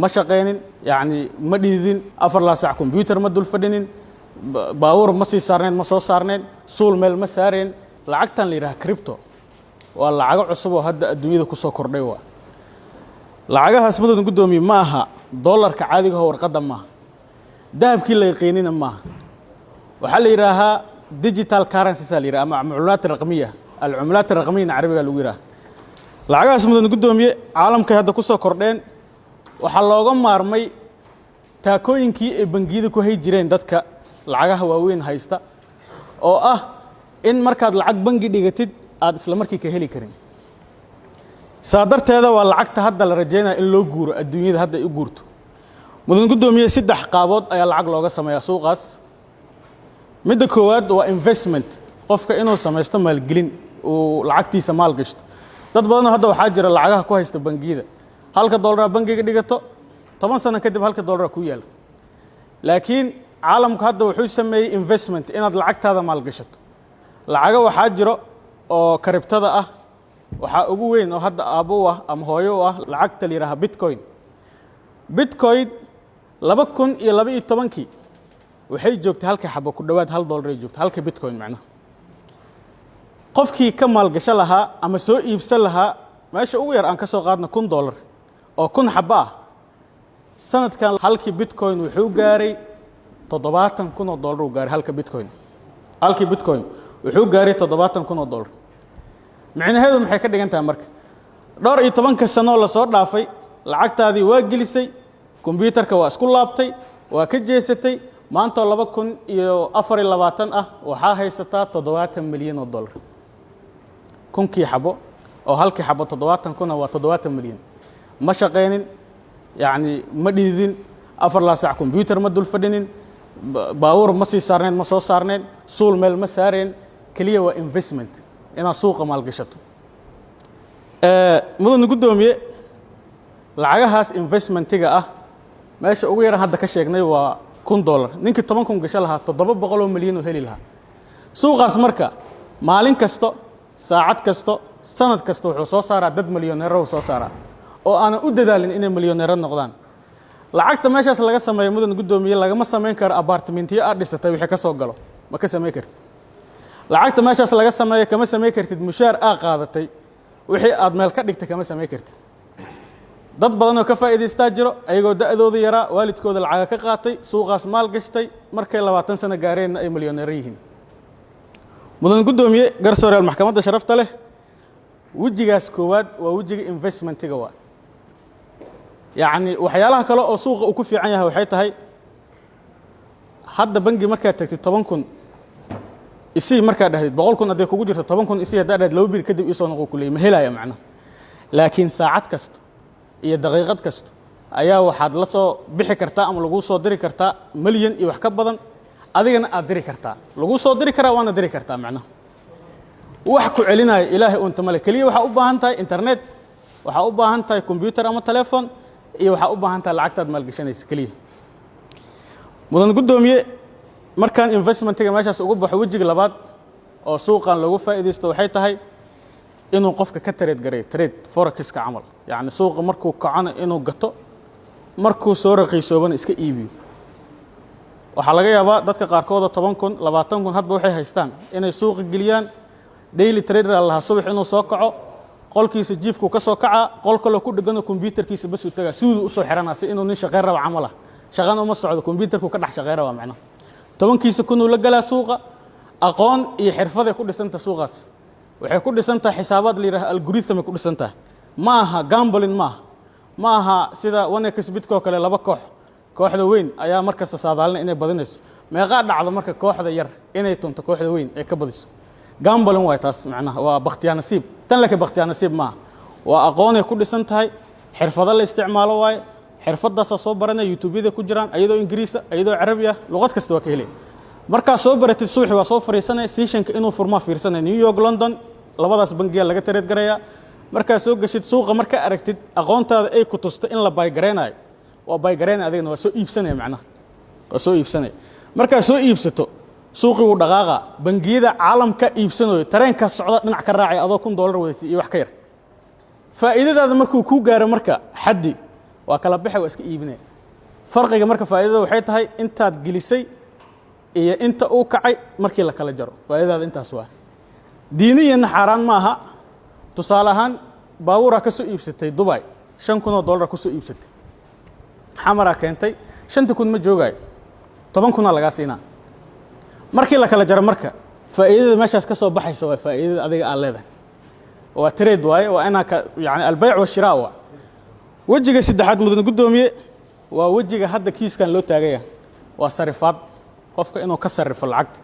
ما شقينين يعني ما ديدين أفر لا ساعة كمبيوتر ما دول فدينين باور ما سي صارنين ما سو صارنين سول ميل ما سارين لعقتان اللي راه كريبتو ولا عقب عصبه هدا الدنيا كسو كرديوا لعقها اسمده قدومي ماها دولار كعادي هو ورقه ما ذهب كي لا يقينين ما وحل يراها ديجيتال كارنسي ساليرا اما عملات رقميه العملات الرقميه العربيه لو يراها لعقها اسمده قدومي عالمك هدا كسو كردين waxa looga maarmay taakooyinkii ee bangiyada ku hay jireen dadka lacagaha waaweyn haysta oo ah in markaad lacag bangi dhigatid aad isla markii ka heli karin saadarteeda waa lacagta hadda la rajaynayo in loo guuro adduunyada hadda ay u guurto mudan gudoomiye saddex qaabood ayaa lacag looga sameeyaa suuqaas midda koowaad waa investment qofka inuu sameesto maalgelin oo lacagtiisa maal gashto dad badan hadda waxa jira lacagaha ku haysta bangiyada halka dollar bangiga dhigato 10 sano kadib halka dollar ku yaal laakiin caalamku hadda wuxuu sameeyay investment inaad lacagtaada maal gashato lacaga waxa jiro oo kriptada ah waxa ugu weyn oo hadda aabo ah ama hooyo ah lacagta la yiraahdo bitcoin 2012 waxay joogtay halka xabo ku dhawaad $1 ay joogtay halka bitcoin macnaha qofkii ka maal gashan lahaa ama soo iibsan lahaa meesha ugu yar aan ka soo qaadna $1 oo kun xaba ah sanadkan halkii bitcoin wuxuu gaaray $70,000 uu gaaray halka bitcoin wuxuu gaaray $70,000 macnaheedu maxay ka dhigan tahay marka dhowr iyo 10 sano la soo dhaafay lacagtaadii waa gelisay computerka waa isku laabtay waa ka jeesatay maanta 2024 ah waxa haysataa $70 milyan kunkii xabo oo halkii xabo 70,000 waa 70 milyan ما شقينين يعني ما ديدين أفر لا ساعة كمبيوتر ما دول فدينين باور ما سي صارنين ما سو صارنين سول ميل ما سارين كلية وإنفستمنت إنا سوق مال قشته مدن قدومي لعجهاس إنفستمنت تيجا ماشي أوير هذا كشيء و $1 نينك طبعا كم قشلها تضرب بقولهم مليون وهلي لها سوق أسمركا مالين كستو ساعات كستو سنة كستو وصو صار عدد مليونير وصو صار oo aan u dadaalin inay milyaneero noqdaan lacagta meeshaas laga sameeyo mudan gudoomiye laga ma sameyn karo apartmentiyo aad dhisatay wixii ka soo galo ma ka sameey kartid lacagta meeshaas laga sameeyo kama sameey kartid mushaar aad qaadatay wixii aad meel ka dhigtay kama sameey kartid dad badan oo ka faa'iideystaa jiro ayagoo da'dooda yara waalidkooda lacag ka qaatay suuqaas maal gashtay markay 20 sano gaareen ay milyaneero yihiin mudan gudoomiye garsoorayaal maxkamadda sharafta leh wajigaas koowaad waa wajiga investmentiga waa يعني وحيالها كلا أو سوق أو كفي عنها وحيتها هاي حد بنجي مركز تكتب طبعا كن يصير مركز ده بقول كن أديك وجود طبعا كن يصير ده لو بيركض يصون كله مهلا يا معنا لكن ساعات كست هي دقيقات كست أيها واحد لصو بحكرتا أم لجو صادري كرتا مليون يوحكب بدن أدينا أدري كرتا لجو صادري كرا وأنا أدري كرتا معنا وحكوا علينا إلهي وأنت ملك ليه وحأوبها أنت إنترنت وحأوبها أنت كمبيوتر أما تلفون iyo waxa u baahan tahay lacagtaad maal gashanaysa kaliya mudan gudoomiye markaan investmentiga meeshaas ugu baxo wajiga labaad oo suuqan lagu faa'iideysto waxay tahay inuu qofka ka trade forex-ka amal yani suuqa markuu kacana inuu gato markuu soo raqiisoobana iska iibiyo waxa laga yaabaa dadka qaarkood 10,000 20,000 hadba waxay haystaan inay suuqa geliyaan daily trader Allah subax inuu soo kaco qolkiisa jiifku ka soo kaca qolka la ku dhigano computerkiisa bas uu tagaa sidoo u soo xiranaysa inuu nin shaqeyn raba camal ah shaqana uma socdo computerku ka dhax shaqeyn raba macna tobankiisa kunuu la galaa suuqa aqoon iyo xirfad ay ku dhisanta suuqaas waxay ku dhisantahay xisaabaad la yiraahdo algorithm ay ku dhisantahay ma aha gambling ma aha sida wanex bitco kale laba kooxda weyn ayaa markaas saadaalna inay badinayso meeqa dhacdo marka kooxda yar inay tunto kooxda weyn ay ka badiso gambling way taas macnaha waa baqtiya nasiib tan laka baqtiya nasiib ma waa aqoon ay ku dhisan tahay xirfado la isticmaalo way xirfadaas soo baranay youtube-da ku jiraan ayadoo ingiriis ayadoo carabi ah luqad kasta waa ka helay marka soo baratid suuxi waa soo fariisanay sessionka inuu furma fiirsanay New York London labadaas bangiga laga tareed garaya marka soo gashid suuqa marka aragtid aqoontaada ay ku tusto in la bay gareenayo waa bay gareen adigna waa soo iibsanay macnaha waa soo iibsanay marka soo iibsato suuqi uu dhaqaaqa bangiyada caalamka iibsanayo tareenka socda dhinac ka raacay adoo $1 wadatay iyo wax ka yar faa'iidadaada markuu ku gaaro marka xaddi وكلا بحي واسك إيبني فرق مركب فائدة وحيت هاي أنت جلسي إيه أنت أوكعي مركي لك على جرو فائدة أنت سوا دينيا حرام معها تصالحان باورا كسو إيبستي دبي $5,000 كسو إيبستي حمرا كنتي شنت كون مجوجاي طبعا كنا لقاسينا مركي لك على جرو مركب فائدة ماشي كسو بحي سوا فائدة أديك على وتريد واي وأنا يعني البيع والشراء وجهك سدحات مدن قدومي ووجهك هذا كيس كان لو تاجيه وصرفات قفك إنه كسر في العقد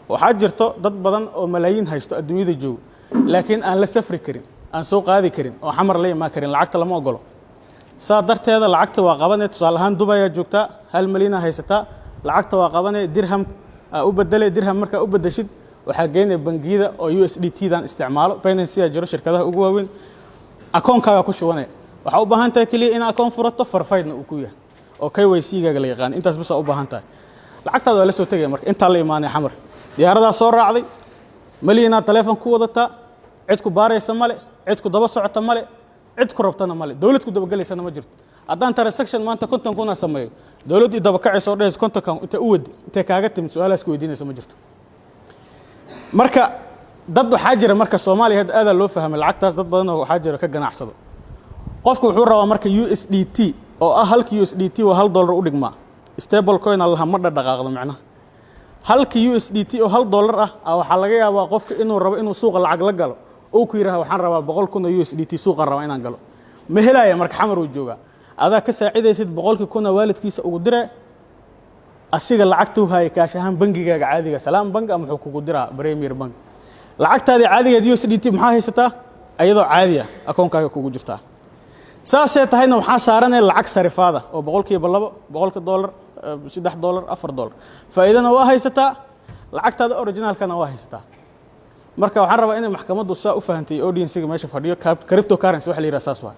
وحجرته ضد بدن وملايين هيستو الدنيا دي جو لكن أنا لسفر كريم أنا سوق هذه كريم وحمر لي ما كريم العقد لما أقوله صادرت هذا العقد وقبنا تصالحان دبي جوكتا هالملينا هيستا العقد وقبنا درهم أبدل درهم مركب أبدشيد وحاجين بنجيدا أو USDT دان استعماله بين سيا جرو شركتها أقوين أكون كذا كشوانه وحاول أنت كلي إن أكون فرطة فرفايدنا أكويا أو كي ويسيجا قال يغان أنت بس أبغى أنت العقد هذا لسه تجي مرك أنت اللي إيماني حمر يا هذا صور عادي ملينا تلفون كودتا عدكو باري سمالي عدكو دبا سعة مالي عدكو ربطنا مالي دولتكو دبا قال لي سنة ما جرت أدان ترى سكشن ما أنت كنت نكون أسميه دولتي دبا كعي صور رئيس كنت كان أنت أود أنت كاجت من سؤال أسكو يديني سما جرت marka dad waxa jira marka Soomaaliya aad loo fahmay lacagtaas dad badan oo waxa jira ka ganacsado qofku wuxuu rabaa marka USDT oo ah halka USDT waa $1 u dhigma stable coin allaha ma dhaqaaqdo macna halka USDT oo $1 ah waxa laga yaabaa qofka inuu rabo inuu suuqa lacag la galo oo ku yiraahdo waxaan rabaa 100,000 USDT suuqa raba inaan galo ma helaya marka xamar uu jooga adaa ka saacidaysid 100,000 waalidkiisa ugu diray asiga lacagtu hay kaash ahaan bangigaaga caadiga salaam bank ama wuxuu kugu diraa premier bank lacagtaadi caadiga USDT maxaa haysataa ayadoo caadi ah akoonkaaga kugu jirtaa saasay tahayna waxaa saaran lacag sarifaada oo $100 $3 $4 faa'iidana waa haysataa lacagtaada originalkana waa haysataa marka waxaan rabaa in maxkamaddu saa u fahantay audience-ga meesha fadhiyo cryptocurrency waxa la yiraahdaa saas waa